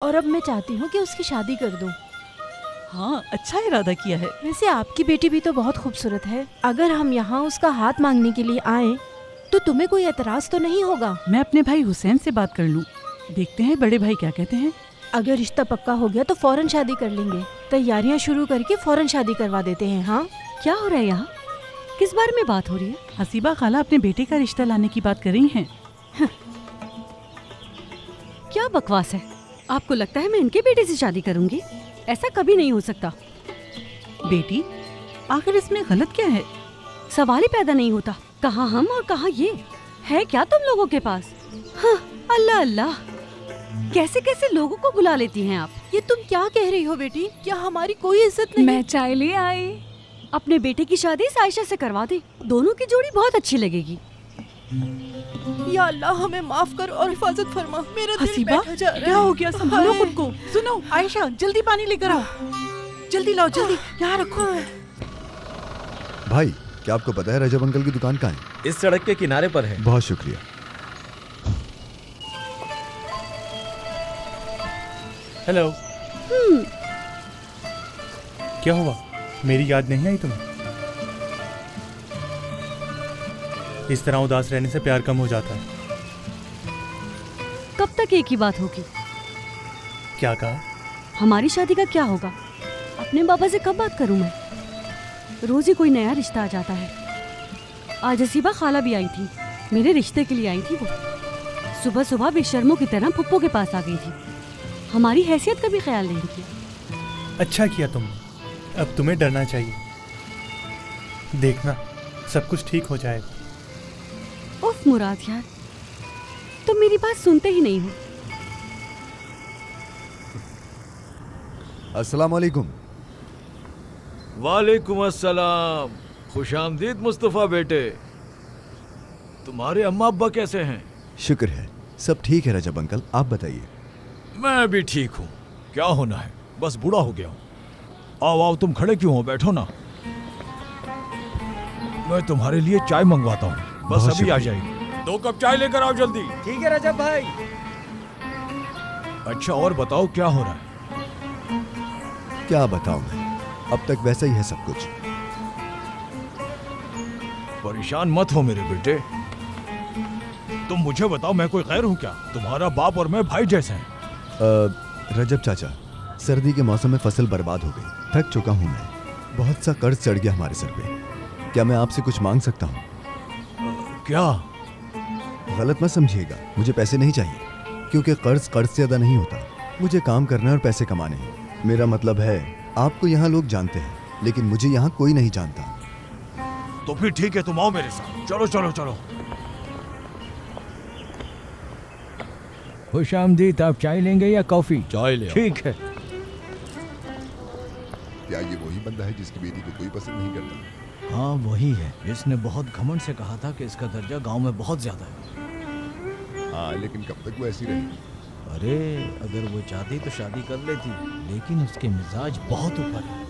और अब मैं चाहती हूँ कि उसकी शादी कर दूँ। हाँ, अच्छा इरादा किया है। वैसे आपकी बेटी भी तो बहुत खूबसूरत है। अगर हम यहाँ उसका हाथ मांगने के लिए आए तो तुम्हें कोई एतराज तो नहीं होगा? मैं अपने भाई हुसैन से बात कर लूँ, देखते हैं बड़े भाई क्या कहते हैं। अगर रिश्ता पक्का हो गया तो फौरन शादी कर लेंगे। तैयारियाँ शुरू करके फौरन शादी करवा देते हैं। हाँ, क्या हो रहा है यहाँ? किस बारे में बात हो रही है? हसीबा खाला अपने बेटे का रिश्ता लाने की बात कर रही हैं। क्या बकवास है? आपको लगता है मैं इनके बेटे से शादी करूंगी? ऐसा कभी नहीं हो सकता। बेटी, आखिर इसमें गलत क्या है? सवाल ही पैदा नहीं होता। कहाँ हम और कहाँ ये है क्या तुम लोगों के पास? हाँ, अल्लाह अल्लाह, कैसे कैसे लोगों को बुला लेती हैं आप। ये तुम क्या कह रही हो बेटी? क्या हमारी कोई इज्जत नहीं? मैं चाय ले आई। अपने बेटे की शादी साइशा से करवा दे, दोनों की जोड़ी बहुत अच्छी लगेगी। या अल्लाह, हमें माफ कर और हिफाजत फरमा। मेरा दिल हसीबा, बैठा जा रहा है। क्या हो गया? संभालो हाय। खुद को। सुनो आयशा, जल्दी पानी लेकर आओ। जल्दी लाओ, जल्दी यहाँ रखो। भाई, क्या आपको पता है रजब अंकल की दुकान कहाँ है? इस सड़क के किनारे पर है। बहुत शुक्रिया। हेलो। क्या हुआ? मेरी याद नहीं आई तुम्हें? इस तरह उदास रहने से प्यार कम हो जाता है। कब तक एक ही बात होगी? क्या कहा? हमारी शादी का क्या होगा? अपने बाबा से कब बात करूं मैं? रोज ही कोई नया रिश्ता आ जाता है। आज हसीबा खाला भी आई थी, मेरे रिश्ते के लिए आई थी। वो सुबह सुबह बेशर्मों की तरह पुप्पो के पास आ गई थी। हमारी हैसियत का भी ख्याल नहीं किया। अच्छा किया तुमने। अब तुम्हें डरना चाहिए। देखना, सब कुछ ठीक हो जाएगा। उफ मुराद यार, तुम मेरी बात सुनते ही नहीं हो। अस्सलाम वालेकुम। वालेकुम अस्सलाम। खुशामदीद मुस्तफ़ा बेटे। तुम्हारे अम्मा अब्बा कैसे हैं? शुक्र है, सब ठीक है रजब अंकल, आप बताइए। मैं भी ठीक हूँ। क्या होना है, बस बूढ़ा हो गया हूँ। आओ आओ, तुम खड़े क्यों हो? बैठो ना, मैं तुम्हारे लिए चाय मंगवाता हूँ। बस बहुत अभी आ शुक्रिया। जाइए। 2 कप चाय लेकर आओ जल्दी। ठीक है रजब भाई। अच्छा, और बताओ क्या हो रहा है? क्या बताऊं मैं, अब तक वैसा ही है सब कुछ। परेशान मत हो मेरे बेटे। तुम मुझे बताओ, मैं कोई गैर हूँ क्या? तुम्हारा बाप और मैं भाई जैसे हैं। रजब चाचा, सर्दी के मौसम में फसल बर्बाद हो गई। थक चुका हूं मैं, बहुत सा कर्ज चढ़ गया हमारे सर पे। क्या मैं आपसे कुछ मांग सकता हूँ? क्या? गलत मत समझिएगा, मुझे पैसे नहीं चाहिए, क्योंकि कर्ज से अदा नहीं होता। मुझे काम करना है और पैसे कमाने हैं। मेरा मतलब है, आपको यहाँ लोग जानते हैं, लेकिन मुझे यहाँ कोई नहीं जानता। तो फिर ठीक है, तुम आओ मेरे साथ। चलो चलो चलो। खुशामदीद। आप चाय लेंगे या कॉफी? चाय ले आओ। ठीक है। क्या ये वही बंदा है जिसकी बेटी को कोई पसंद नहीं करता? हाँ वही है। इसने बहुत घमंड से कहा था कि इसका दर्जा गांव में बहुत ज्यादा है। हाँ, लेकिन कब तक वो ऐसी रहेगी? अरे अगर वो चाहती तो शादी कर लेती, लेकिन उसके मिजाज बहुत ऊपर है।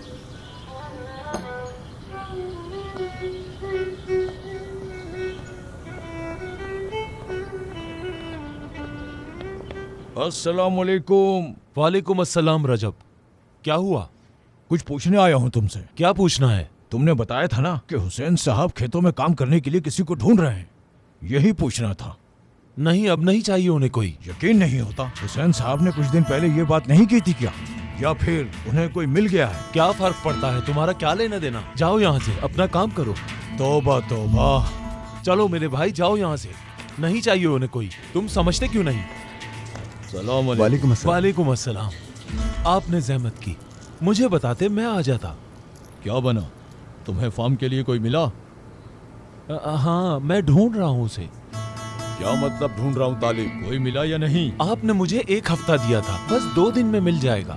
अस्सलाम वालेकुम। वालेकुम अस्सलाम। रजब, क्या हुआ? कुछ पूछने आया हूँ तुमसे। क्या पूछना है? तुमने बताया था ना कि हुसैन साहब खेतों में काम करने के लिए किसी को ढूंढ रहे हैं। यही पूछना था। नहीं, अब नहीं चाहिए उन्हें कोई। यकीन नहीं होता। हुसैन साहब ने कुछ दिन पहले ये बात नहीं की थी क्या? या फिर उन्हें कोई मिल गया है? क्या फर्क पड़ता है, तुम्हारा क्या लेना देना? जाओ यहाँ से, अपना काम करो। तौबा तौबा। चलो मेरे भाई, जाओ यहाँ से। नहीं चाहिए उन्हें कोई। तुम समझते क्यों नहीं? वालेकुम अस्सलाम। वालेकुम अस्सलाम। आपने जहमत की, मुझे बताते मैं आ जाता। क्या बना? तुम्हें फार्म के लिए कोई मिला? हाँ, मैं ढूंढ रहा हूँ उसे। क्या मतलब ढूंढ रहा हूँ तालिब? कोई मिला या नहीं? आपने मुझे 1 हफ्ता दिया था, बस 2 दिन में मिल जाएगा।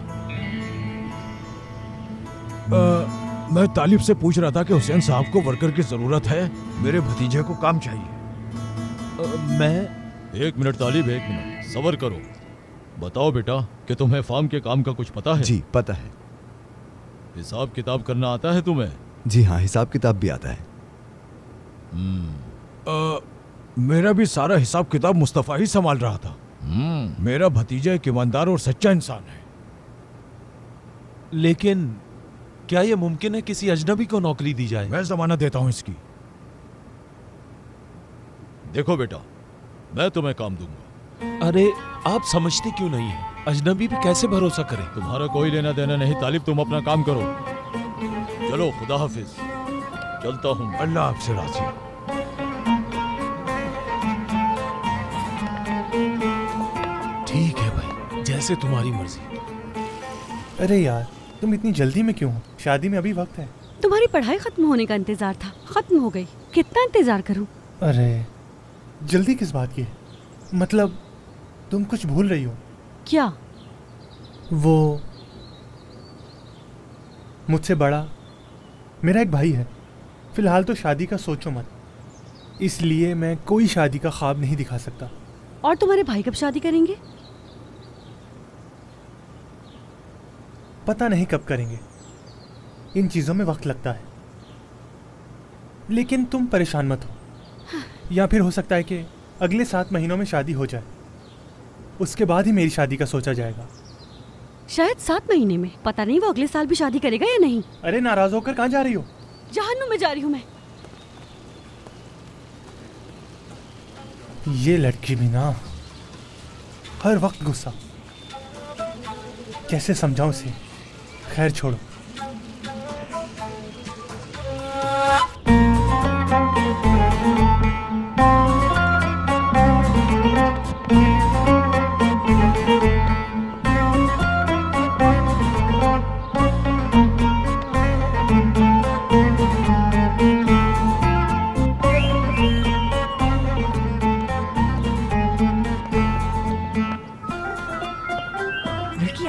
मैं तालिब से पूछ रहा था कि हुसैन साहब को वर्कर की जरूरत है। मेरे भतीजे को काम चाहिए। मैं 1 मिनट तालिब, 1 मिनट सब्र करो। बताओ बेटा कि तुम्हें फार्म के काम का कुछ पता है? जी पता है। हिसाब किताब करना आता है तुम्हें? जी हाँ, हिसाब किताब भी आता है। मेरा भी सारा हिसाब किताब मुस्तफ़ा ही संभाल रहा था। मेरा भतीजा एक ईमानदार और सच्चा इंसान है। लेकिन क्या यह मुमकिन है किसी अजनबी को नौकरी दी जाए? मैं जमानत देता हूं इसकी। देखो बेटा, मैं तुम्हें काम दूंगा। अरे आप समझते क्यों नहीं है? अजनबी पे कैसे भरोसा करें? तुम्हारा कोई लेना देना नहीं तालिब, तुम अपना काम करो। चलो, खुदा हाफिज, चलता हूं। अल्लाह आपसे राजी। ठीक है भाई, जैसे तुम्हारी मर्जी। अरे यार, तुम इतनी जल्दी में क्यों हो? शादी में अभी वक्त है। तुम्हारी पढ़ाई खत्म होने का इंतजार था, खत्म हो गई। कितना इंतजार करूं? अरे जल्दी किस बात की? मतलब तुम कुछ भूल रही हो। क्या? वो मुझसे बड़ा मेरा एक भाई है। फिलहाल तो शादी का सोचो मत, इसलिए मैं कोई शादी का ख्वाब नहीं दिखा सकता। और तुम्हारे भाई कब शादी करेंगे? पता नहीं कब करेंगे, इन चीज़ों में वक्त लगता है। लेकिन तुम परेशान मत हो, या फिर हो सकता है कि अगले 7 महीनों में शादी हो जाए, उसके बाद ही मेरी शादी का सोचा जाएगा। शायद 7 महीने में। पता नहीं वो अगले साल भी शादी करेगा या नहीं। अरे नाराज होकर कहाँ जा रही हो? जहन्नुम में जा रही हूँ मैं। ये लड़की भी ना, हर वक्त गुस्सा। कैसे समझाऊं इसे? खैर छोड़ो।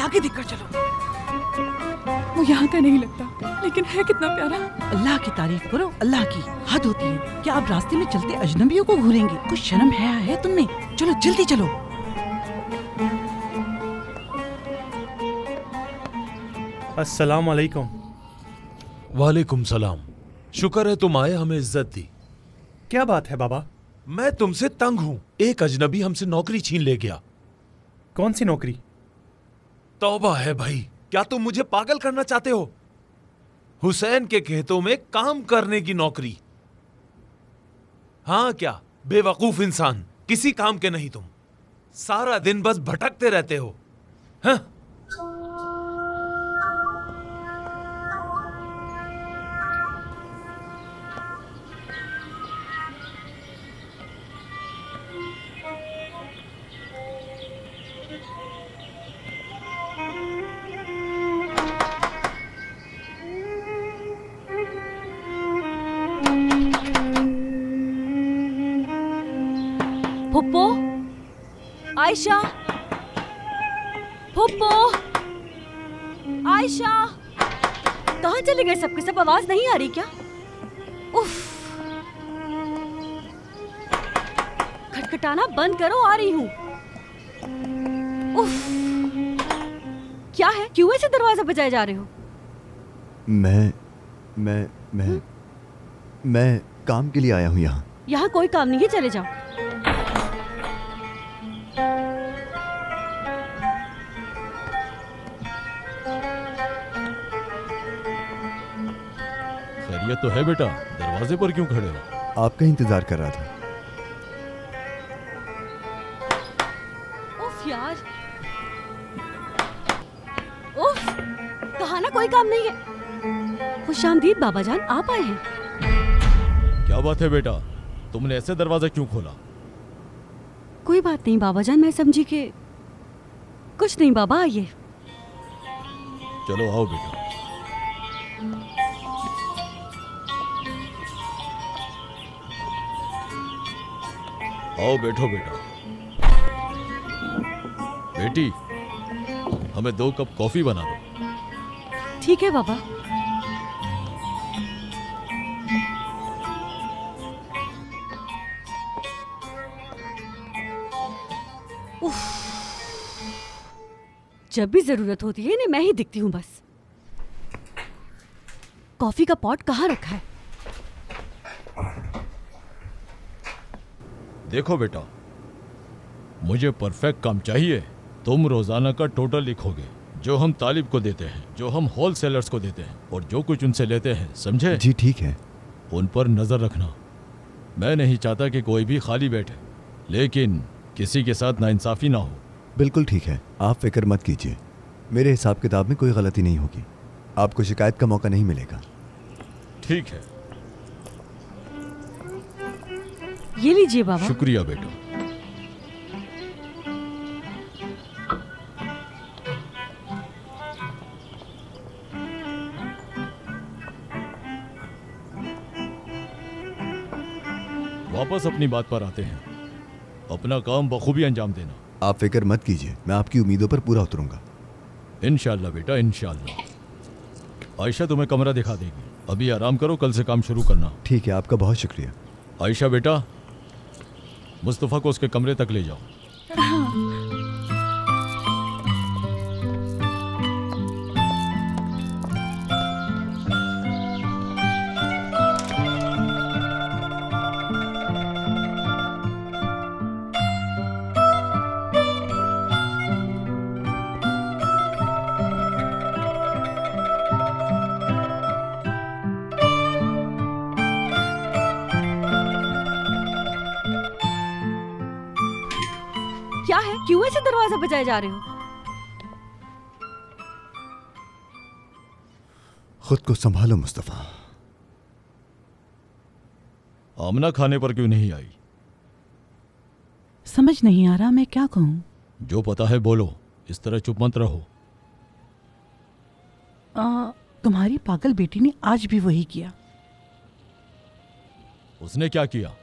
आगे देखकर चलो। वो यहाँ का नहीं लगता, लेकिन है कितना प्यारा। अल्लाह की तारीफ करो, अल्लाह की हद होती है। क्या आप रास्ते में चलते अजनबियों को घूरेंगे? कुछ शर्म है तुमने? चलो जल्दी चलो। अस्सलाम वालेकुम। वालेकुम सलाम। शुक्र है तुम आए, हमें इज्जत दी। क्या बात है बाबा? मैं तुमसे तंग हूं। एक अजनबी हमसे नौकरी छीन ले गया। कौन सी नौकरी? तौबा है भाई, क्या तुम मुझे पागल करना चाहते हो? हुसैन के खेतों में काम करने की नौकरी। हाँ क्या बेवकूफ इंसान, किसी काम के नहीं तुम। सारा दिन बस भटकते रहते हो। हाँ? फुप्पो, आयशा, फुप्पो, आयशा, कहाँ चले गए सबके सब? आवाज नहीं आ रही क्या? उफ, खटखटाना बंद करो, आ रही हूँ। उफ, क्या है? क्यों ऐसे दरवाजा बजाए जा रहे हो? मैं काम के लिए आया हूँ यहाँ। यहाँ कोई काम नहीं है, चले जाओ। खैरियत तो है बेटा, दरवाजे पर क्यों खड़े हो? आपका इंतजार कर रहा था। उफ यार, उफ, कहा ना कोई काम नहीं है। खुशामदीद बाबा जान, आप आए हैं। क्या बात है बेटा, तुमने ऐसे दरवाजा क्यों खोला? कोई बात नहीं बाबा जान, मैं समझी कि कुछ नहीं। बाबा आइए। चलो आओ बेटा। आओ बैठो बेटा। बेटी, हमें 2 कप कॉफी बना दो। ठीक है बाबा। उफ, जब भी जरूरत होती है इन्हें मैं ही दिखती हूँ बस। कॉफी का पॉट कहाँ रखा है? देखो बेटा, मुझे परफेक्ट काम चाहिए। तुम रोजाना का टोटल लिखोगे, जो हम तालिब को देते हैं, जो हम होल सेलर्स को देते हैं और जो कुछ उनसे लेते हैं, समझे? जी ठीक है। उन पर नजर रखना। मैं नहीं चाहता कि कोई भी खाली बैठे, लेकिन किसी के साथ नाइंसाफी ना हो। बिल्कुल ठीक है, आप फिक्र मत कीजिए। मेरे हिसाब किताब में कोई गलती नहीं होगी। आपको शिकायत का मौका नहीं मिलेगा। ठीक है। ये लीजिए बाबा। शुक्रिया बेटा। वापस अपनी बात पर आते हैं। अपना काम बखूबी अंजाम देना। आप फिक्र मत कीजिए, मैं आपकी उम्मीदों पर पूरा उतरूंगा। इंशाल्लाह बेटा, इंशाल्लाह। आयशा तुम्हें कमरा दिखा देगी। अभी आराम करो, कल से काम शुरू करना। ठीक है, आपका बहुत शुक्रिया। आयशा बेटा, मुस्तफ़ा को उसके कमरे तक ले जाओ। क्या है, क्यों ऐसे दरवाजा बजाए जा रहे हो? खुद को संभालो मुस्तफा। आमना खाने पर क्यों नहीं आई? समझ नहीं आ रहा मैं क्या कहूँ। जो पता है बोलो, इस तरह चुप मत रहो। तुम्हारी पागल बेटी ने आज भी वही किया। उसने क्या किया?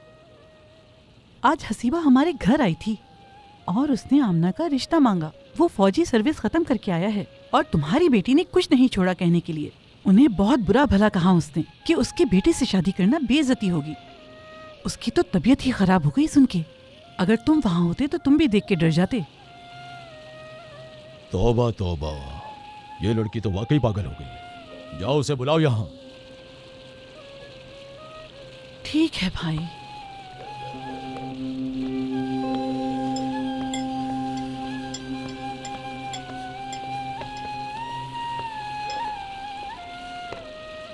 आज हसीबा हमारे घर आई थी और उसने आमना का रिश्ता मांगा। वो फौजी सर्विस खत्म करके आया है और तुम्हारी बेटी ने कुछ नहीं छोड़ा कहने के लिए। उन्हें बहुत बुरा भला कहा उसने कि उसके बेटे से शादी करना बेइज्जती होगी। उसकी तो तबीयत ही खराब हो गई सुन के। अगर तुम वहां होते तो तुम भी देख के डर जाते। तौबा तौबा, ये लड़की तो वाकई पागल हो गई। जाओ उसे बुलाओ यहाँ। ठीक है भाई।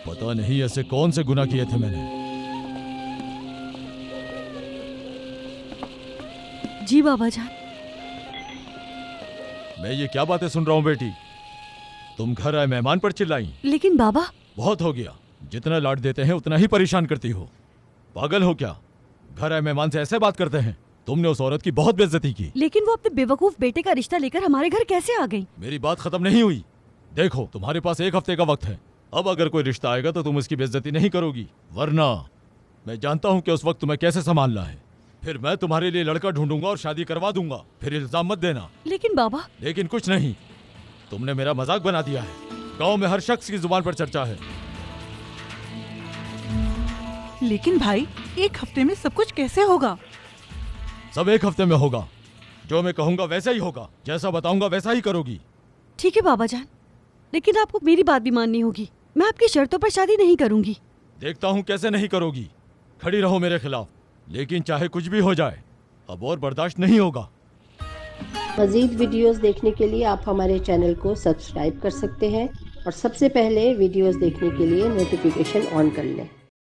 पता नहीं ऐसे कौन से गुनाह किए थे मैंने। जी बाबा जान। मैं ये क्या बातें सुन रहा हूँ बेटी? तुम घर आए मेहमान पर चिल्लाई। लेकिन बाबा। बहुत हो गया, जितना लाड देते हैं उतना ही परेशान करती हो। पागल हो क्या? घर आए मेहमान से ऐसे बात करते हैं? तुमने उस औरत की बहुत बेइज्जती की। लेकिन वो अपने बेवकूफ बेटे का रिश्ता लेकर हमारे घर कैसे आ गई? मेरी बात खत्म नहीं हुई। देखो, तुम्हारे पास 1 हफ्ते का वक्त है। अब अगर कोई रिश्ता आएगा तो तुम उसकी बेइज्जती नहीं करोगी, वरना मैं जानता हूँ कि उस वक्त तुम्हें कैसे संभालना है। फिर मैं तुम्हारे लिए लड़का ढूंढूंगा और शादी करवा दूंगा। फिर इल्जाम मत देना। लेकिन बाबा। लेकिन कुछ नहीं, तुमने मेरा मजाक बना दिया है। गांव में हर शख्स की जुबान पर चर्चा है। लेकिन भाई, 1 हफ्ते में सब कुछ कैसे होगा? सब 1 हफ्ते में होगा। जो मैं कहूंगा वैसा ही होगा, जैसा बताऊंगा वैसा ही करोगी। ठीक है बाबा जान, लेकिन आपको मेरी बात भी माननी होगी। मैं आपकी शर्तों पर शादी नहीं करूंगी। देखता हूँ कैसे नहीं करोगी। खड़ी रहो मेरे खिलाफ, लेकिन चाहे कुछ भी हो जाए अब और बर्दाश्त नहीं होगा। मज़ीद वीडियोस देखने के लिए आप हमारे चैनल को सब्सक्राइब कर सकते हैं और सबसे पहले वीडियोस देखने के लिए नोटिफिकेशन ऑन कर लें।